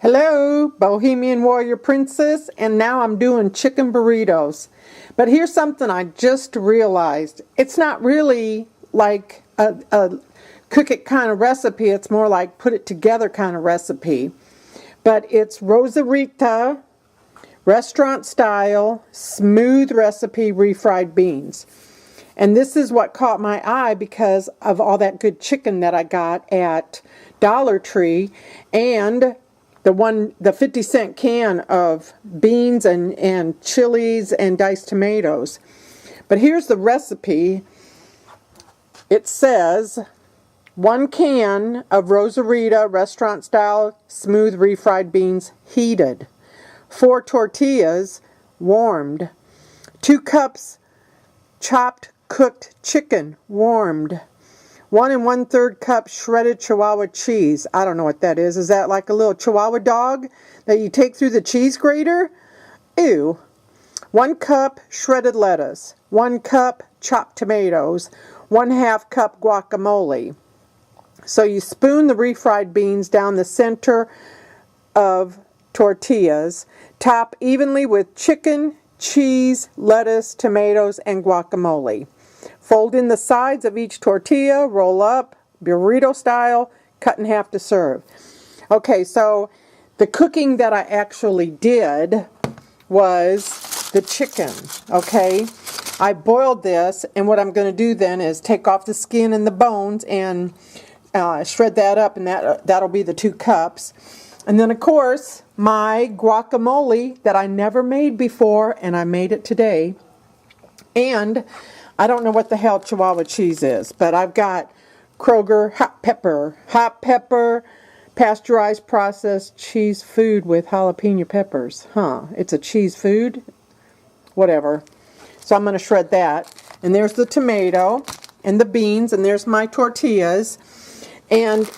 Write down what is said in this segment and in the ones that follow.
Hello, Bohemian Warrior Princess, and now I'm doing chicken burritos. But here's something I just realized. It's not really like a cook it kind of recipe. It's more like put it together kind of recipe. But it's Rosarita, restaurant style, smooth recipe refried beans. And this is what caught my eye because of all that good chicken that I got at Dollar Tree and the 50-cent can of beans and chilies and diced tomatoes. But here's the recipe. It says 1 can of Rosarita restaurant style smooth refried beans heated, 4 tortillas warmed, 2 cups chopped cooked chicken warmed, 1 1/3 cup shredded Chihuahua cheese. I don't know what that is. Is that like a little Chihuahua dog that you take through the cheese grater? Ew. 1 cup shredded lettuce, 1 cup chopped tomatoes, 1/2 cup guacamole. So you spoon the refried beans down the center of tortillas, top evenly with chicken, cheese, lettuce, tomatoes, and guacamole. Fold in the sides of each tortilla, roll up, burrito style, cut in half to serve. Okay, so the cooking that I actually did was the chicken, okay? I boiled this, and what I'm going to do then is take off the skin and the bones and shred that up, and that'll be the 2 cups. And then, of course, my guacamole that I never made before, and I made it today. And I don't know what the hell Chihuahua cheese is, but I've got Kroger hot pepper, pasteurized processed cheese food with jalapeno peppers. It's a cheese food? Whatever. So I'm going to shred that. And there's the tomato and the beans, and there's my tortillas. And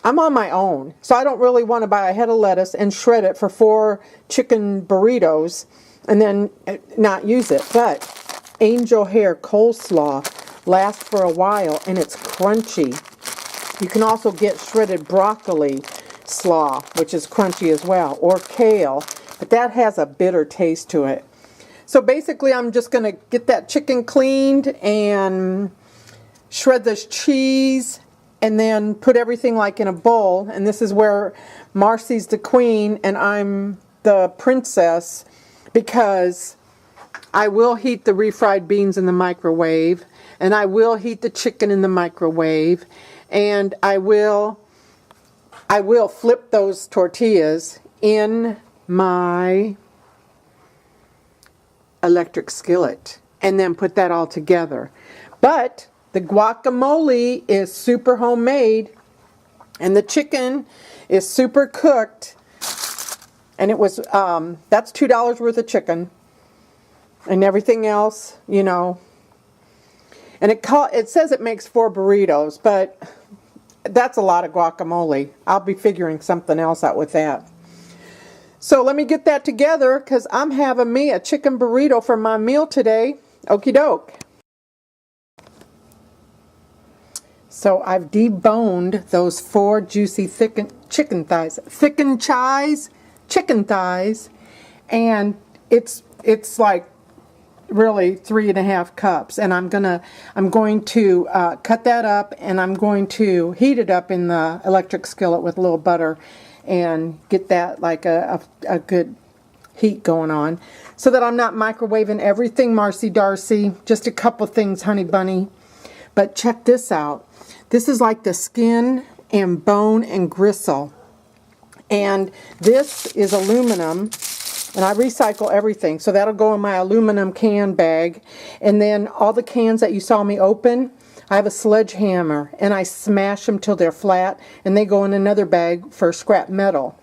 I'm on my own, so I don't really want to buy a head of lettuce and shred it for 4 chicken burritos and then not use it. But angel hair coleslaw lasts for a while, and it's crunchy. You can also get shredded broccoli slaw, which is crunchy as well, or kale, but that has a bitter taste to it. So basically, I'm just going to get that chicken cleaned and shred this cheese and then put everything like in a bowl. And this is where Marcy's the queen and I'm the princess, because I will heat the refried beans in the microwave, and I will heat the chicken in the microwave, and I will flip those tortillas in my electric skillet and then put that all together. But the guacamole is super homemade, and the chicken is super cooked, and it was that's $2 worth of chicken. And everything else, you know. And it says it makes 4 burritos, but that's a lot of guacamole. I'll be figuring something else out with that. So let me get that together, because I'm having me a chicken burrito for my meal today. Okie doke. So I've deboned those 4 juicy chicken thighs, and it's like really 3.5 cups, and I'm going to cut that up, and I'm going to heat it up in the electric skillet with a little butter and get that like a good heat going on, so that I'm not microwaving everything, Marcy Darcy. Just a couple things, honey bunny. But check this out. This is like the skin and bone and gristle, and this is aluminum. And I recycle everything, so that'll go in my aluminum can bag. And then all the cans that you saw me open, I have a sledgehammer, and I smash them till they're flat, and they go in another bag for scrap metal.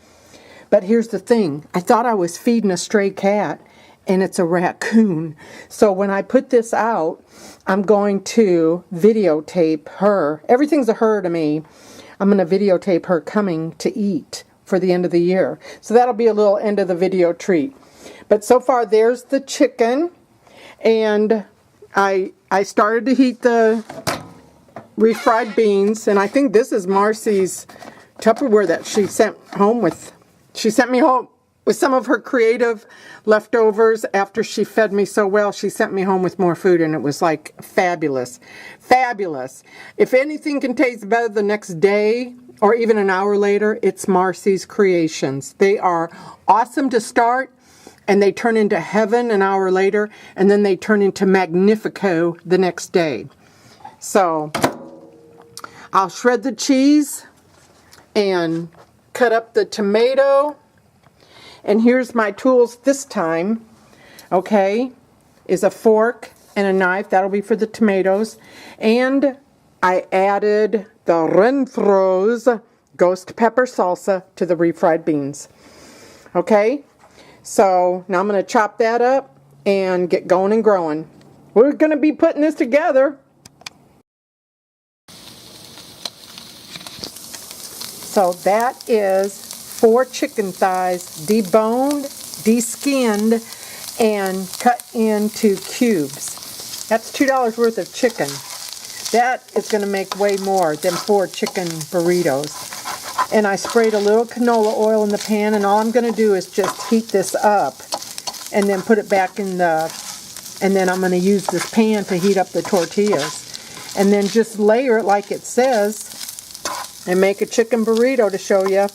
But here's the thing. I thought I was feeding a stray cat, and it's a raccoon. So when I put this out, I'm going to videotape her. Everything's a her to me. I'm going to videotape her coming to eat for the end of the year. So that'll be a little end of the video treat. But so far, there's the chicken, and I started to heat the refried beans, and I think this is Marcy's Tupperware that she sent home with she sent me home with some of her creative leftovers after she fed me so well. She sent me home with more food, and it was like fabulous. Fabulous. If anything can taste better the next day or even an hour later, it's Marcy's Creations. They are awesome to start, and they turn into heaven an hour later, and then they turn into Magnifico the next day. So I'll shred the cheese and cut up the tomato. And here's my tools this time, okay, is a fork and a knife. That'll be for the tomatoes. And I added the Renfro's ghost pepper salsa to the refried beans. Okay, so now I'm going to chop that up and get going and growing. We're going to be putting this together. So that is 4 chicken thighs, deboned, deskinned, and cut into cubes. That's $2 worth of chicken. That is going to make way more than 4 chicken burritos. And I sprayed a little canola oil in the pan, and all I'm going to do is just heat this up and then put it back in and then I'm going to use this pan to heat up the tortillas. And then just layer it like it says and make a chicken burrito to show you.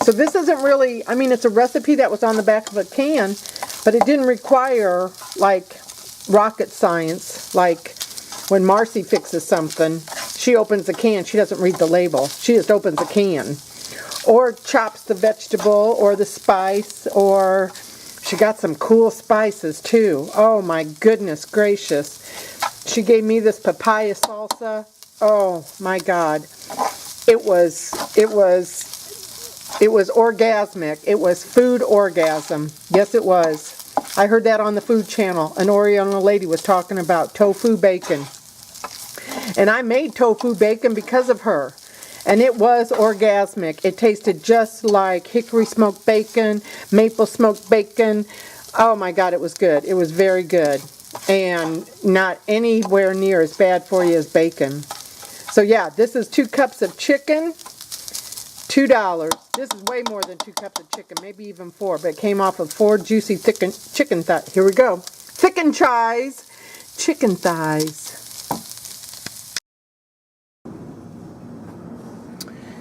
So this isn't really, I mean, it's a recipe that was on the back of a can, but it didn't require, like, rocket science. Like, when Marcy fixes something, she opens the can. She doesn't read the label. She just opens the can. Or chops the vegetable or the spice, or she got some cool spices, too. Oh, my goodness gracious. She gave me this papaya salsa. Oh, my God. It was orgasmic. It was food orgasm. Yes, it was. I heard that on the Food Channel. An Oriental lady was talking about tofu bacon. And I made tofu bacon because of her. And it was orgasmic. It tasted just like hickory smoked bacon, maple smoked bacon. Oh my God, it was good. It was very good. And not anywhere near as bad for you as bacon. So yeah, this is 2 cups of chicken, $2. This is way more than 2 cups of chicken, maybe even 4, but it came off of 4 juicy chicken thighs. Here we go. Chicken thighs. Chicken thighs.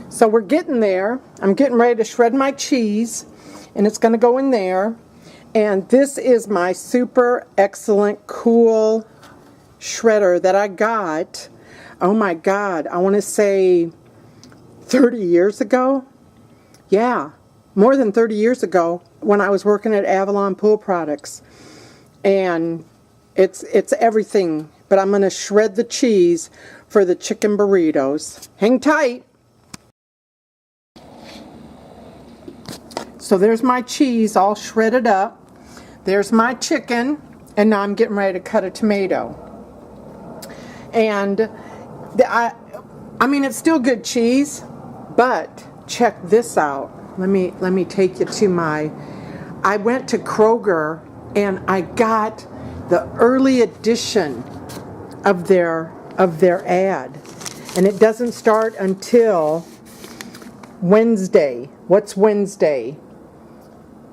So we're getting there. I'm getting ready to shred my cheese, and it's going to go in there. And this is my super excellent, cool shredder that I got. Oh my God, I want to say 30 years ago. Yeah, more than 30 years ago when I was working at Avalon Pool Products. And it's everything. But I'm going to shred the cheese for the chicken burritos. Hang tight. So there's my cheese all shredded up. There's my chicken. And now I'm getting ready to cut a tomato. And I mean, it's still good cheese, but check this out. Let me take you to I went to Kroger and I got the early edition of their ad. And it doesn't start until Wednesday. What's Wednesday?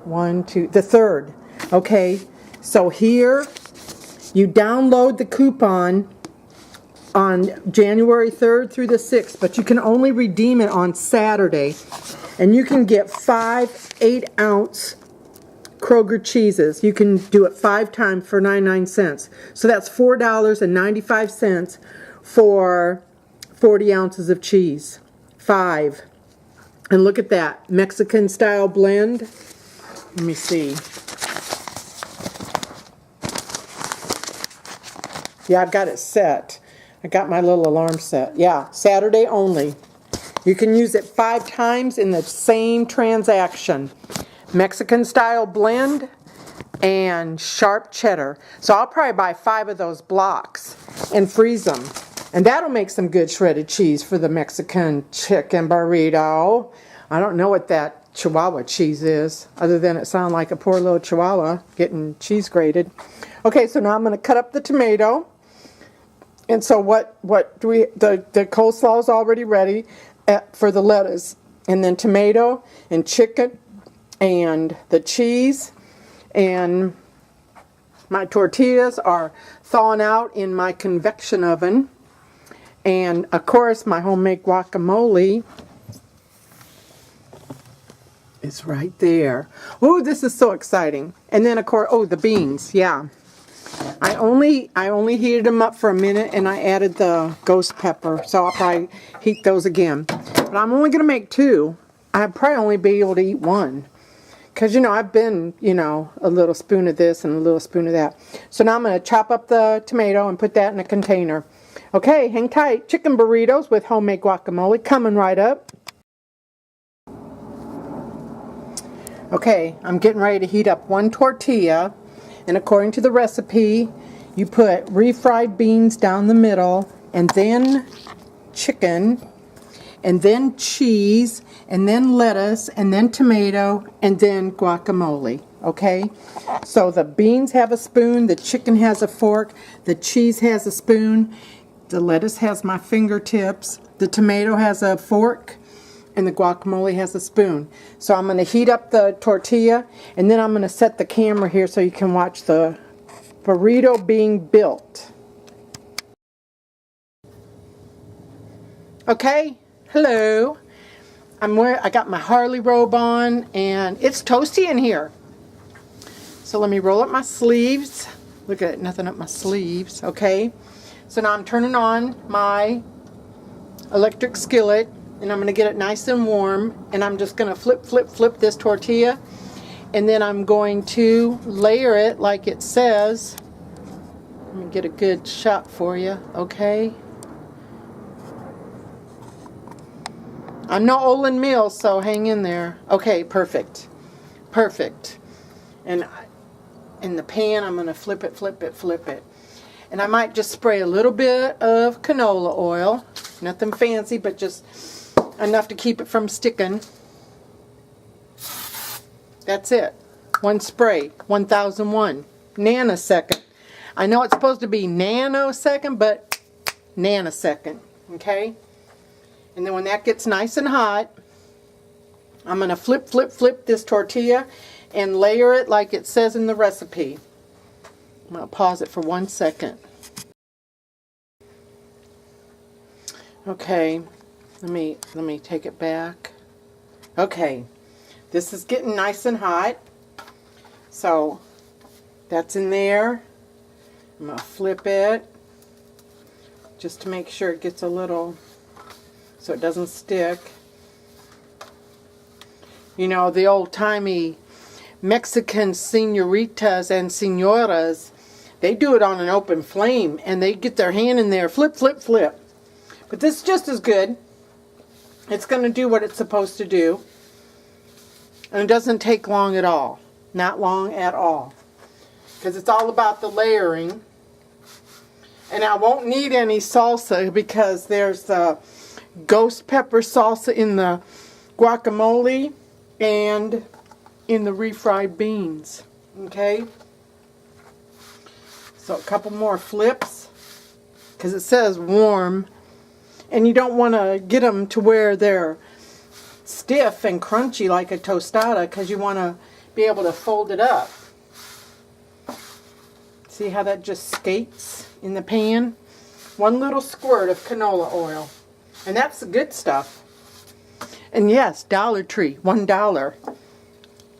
1, 2, the 3rd. Okay, so here you download the coupon on January 3rd through the 6th, but you can only redeem it on Saturday. And you can get 5 8-ounce Kroger cheeses. You can do it 5 times for 99 cents. So that's $4.95 for 40 ounces of cheese. 5. And look at that. Mexican style blend. Let me see. Yeah, I've got it set. I got my little alarm set. Yeah, Saturday only. You can use it 5 times in the same transaction. Mexican style blend and sharp cheddar. So I'll probably buy 5 of those blocks and freeze them. And that'll make some good shredded cheese for the Mexican chicken burrito. I don't know what that Chihuahua cheese is, other than it sounds like a poor little Chihuahua getting cheese grated. Okay, so now I'm going to cut up the tomato. And so what do we, the coleslaw is already ready for the lettuce. And then tomato and chicken and the cheese, and my tortillas are thawing out in my convection oven. And of course, my homemade guacamole is right there. Oh, this is so exciting. And then of course, oh, the beans, yeah. I only heated them up for a minute, and I added the ghost pepper, so I'll probably heat those again. But I'm only going to make 2. I'd probably only be able to eat 1. Because, I've been, a little spoon of this and a little spoon of that. So now I'm going to chop up the tomato and put that in a container. Okay, hang tight. Chicken burritos with homemade guacamole coming right up. Okay, I'm getting ready to heat up 1 tortilla. And according to the recipe, you put refried beans down the middle, and then chicken, and then cheese, and then lettuce, and then tomato, and then guacamole. Okay? So the beans have a spoon, the chicken has a fork, the cheese has a spoon, the lettuce has my fingertips, the tomato has a fork, and the guacamole has a spoon. So I'm going to heat up the tortilla, and then I'm going to set the camera here so you can watch the burrito being built. Okay, hello. I got my Harley robe on, and it's toasty in here. So let me roll up my sleeves. Look at it, nothing up my sleeves. Okay. So now I'm turning on my electric skillet, and I'm going to get it nice and warm, and I'm just going to flip this tortilla, and then I'm going to layer it like it says. Let me get a good shot for you, okay? I'm no Olin Mills, so hang in there. Okay, perfect. Perfect. And in the pan, I'm going to flip it. And I might just spray a little bit of canola oil. Nothing fancy, but just enough to keep it from sticking. That's it. 1 spray. 1001. Nanosecond. I know it's supposed to be nanosecond, but nanosecond. Okay? And then when that gets nice and hot, I'm going to flip this tortilla and layer it like it says in the recipe. I'm going to pause it for 1 second. Okay. Let me take it back. Okay, this is getting nice and hot. So that's in there. I'm going to flip it just to make sure it gets a little, so it doesn't stick. The old-timey Mexican señoritas and señoras, they do it on an open flame, and they get their hand in there, flip. But this is just as good. It's going to do what it's supposed to do. And it doesn't take long at all. Not long at all. Because it's all about the layering. And I won't need any salsa because there's the ghost pepper salsa in the guacamole and in the refried beans. Okay? So a couple more flips. Because it says warm. And you don't want to get them to where they're stiff and crunchy like a tostada, because you want to be able to fold it up. See how that just skates in the pan? 1 little squirt of canola oil. And that's the good stuff. And yes, Dollar Tree, $1.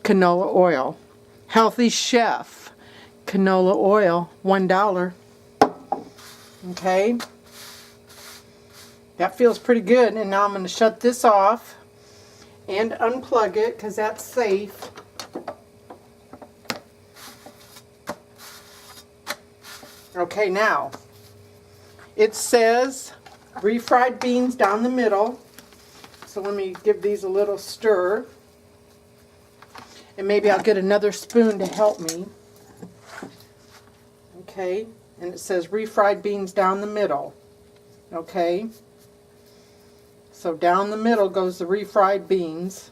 Canola oil. Healthy Chef. Canola oil, $1. Okay. That feels pretty good. And now I'm going to shut this off and unplug it because that's safe. Okay, now it says refried beans down the middle. So let me give these a little stir. And maybe I'll get another spoon to help me. Okay, and it says refried beans down the middle. Okay. So down the middle goes the refried beans.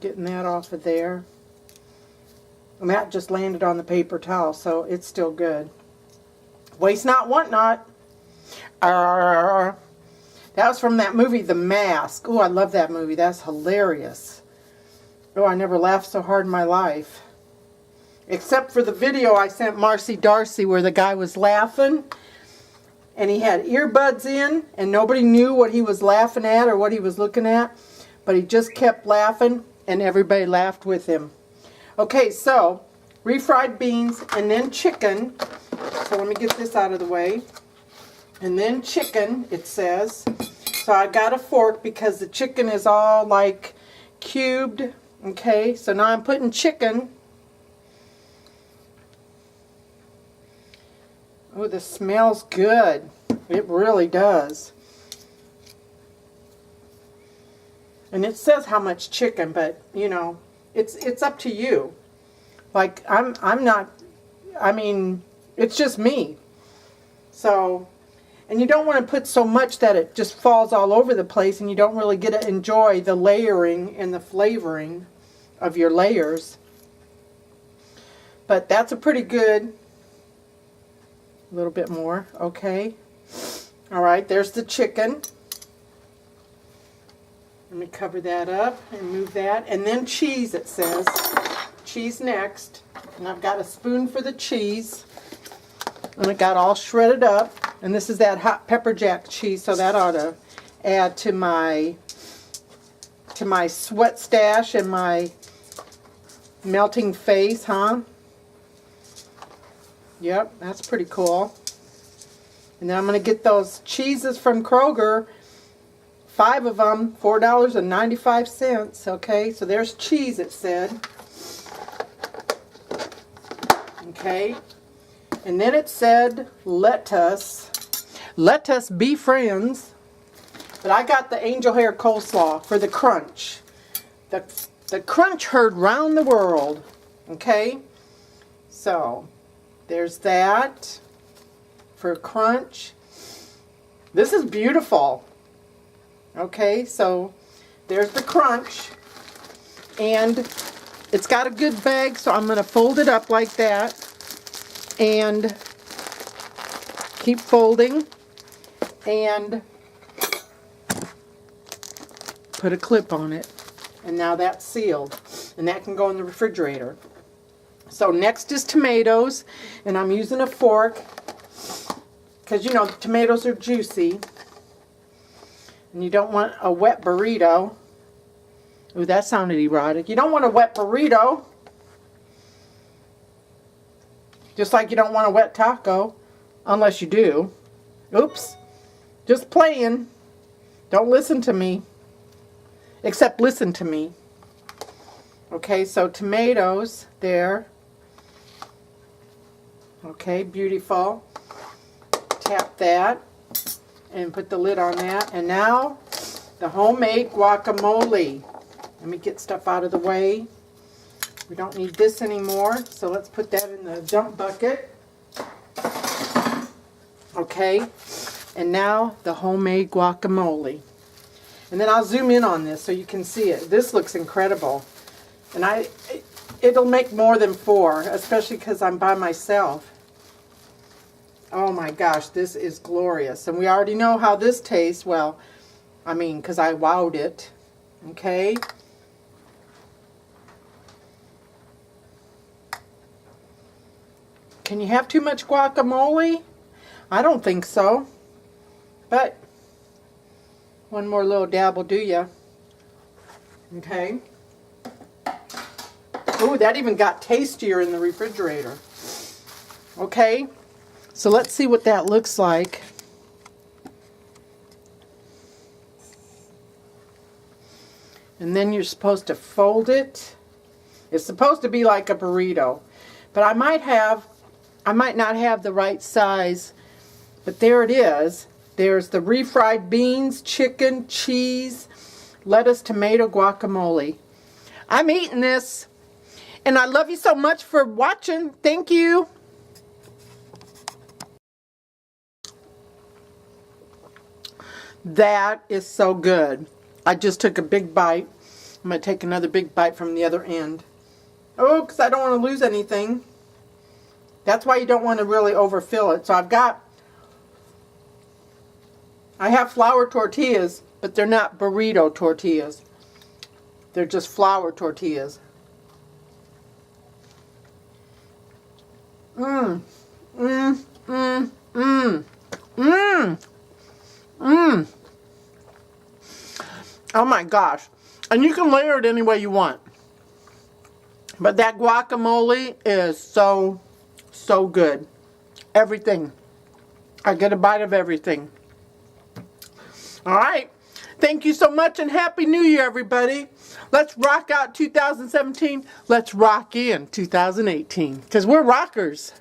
Getting that off of there. And that just landed on the paper towel, so it's still good. Waste not, want not. That was from that movie, The Mask. Oh, I love that movie. That's hilarious. Oh, I never laughed so hard in my life. Except for the video I sent Marcy Darcy where the guy was laughing and he had earbuds in and nobody knew what he was laughing at or what he was looking at, but he just kept laughing and everybody laughed with him. Okay, so refried beans and then chicken. So let me get this out of the way. And then chicken, it says. So I got a fork because the chicken is all like cubed. Okay, so now I'm putting chicken. Oh, this smells good. It really does. And it says how much chicken, but you know, it's up to you. Like I'm not, I mean, it's just me. So, and you don't want to put so much that it just falls all over the place and you don't really get to enjoy the layering and the flavoring of your layers. But that's a pretty good. A little bit more, okay. All right, there's the chicken. Let me cover that up and move that. And then cheese, it says. Cheese next. And I've got a spoon for the cheese. And it got all shredded up. And this is that hot pepper jack cheese, so that ought to add to my sweat stash and my melting face, huh? Yep, that's pretty cool. And then I'm going to get those cheeses from Kroger. 5 of them, $4.95. Okay, so there's cheese, it said. Okay. And then it said, let us be friends. But I got the angel hair coleslaw for the crunch. The crunch heard round the world. Okay. So, there's that for crunch. This is beautiful. Okay, so there's the crunch. And it's got a good bag, so I'm going to fold it up like that. And keep folding. And put a clip on it. And now that's sealed. And that can go in the refrigerator. So next is tomatoes, and I'm using a fork because you know tomatoes are juicy, and you don't want a wet burrito. Ooh, that sounded erotic. You don't want a wet burrito, just like you don't want a wet taco, unless you do. Oops, just playing. Don't listen to me, except listen to me. Okay, so tomatoes there. Okay, beautiful. Tap that and put the lid on that. And now the homemade guacamole. Let me get stuff out of the way. We don't need this anymore, so let's put that in the dump bucket. Okay, and now the homemade guacamole. And then I'll zoom in on this so you can see it. This looks incredible. And it'll make more than 4, especially because I'm by myself. Oh my gosh, this is glorious. And we already know how this tastes. Well, I mean, because I wowed it. Okay. Can you have too much guacamole? I don't think so. But one more little dab will do ya. Okay. Ooh, that even got tastier in the refrigerator. Okay, so let's see what that looks like. And then you're supposed to fold it. It's supposed to be like a burrito. But I might not have the right size. But there it is. There's the refried beans, chicken, cheese, lettuce, tomato, guacamole. I'm eating this. And I love you so much for watching. Thank you. That is so good. I just took a big bite. I'm going to take another big bite from the other end. Oh, because I don't want to lose anything. That's why you don't want to really overfill it. So I've got I have flour tortillas, but they're not burrito tortillas. They're just flour tortillas. Mmm. Mmm. Mmm. Mmm. Mmm. Mmm. Oh my gosh. And you can layer it any way you want. But that guacamole is so, so good. Everything. I get a bite of everything. All right. Thank you so much and Happy New Year, everybody. Let's rock out 2017. Let's rock in 2018 because we're rockers.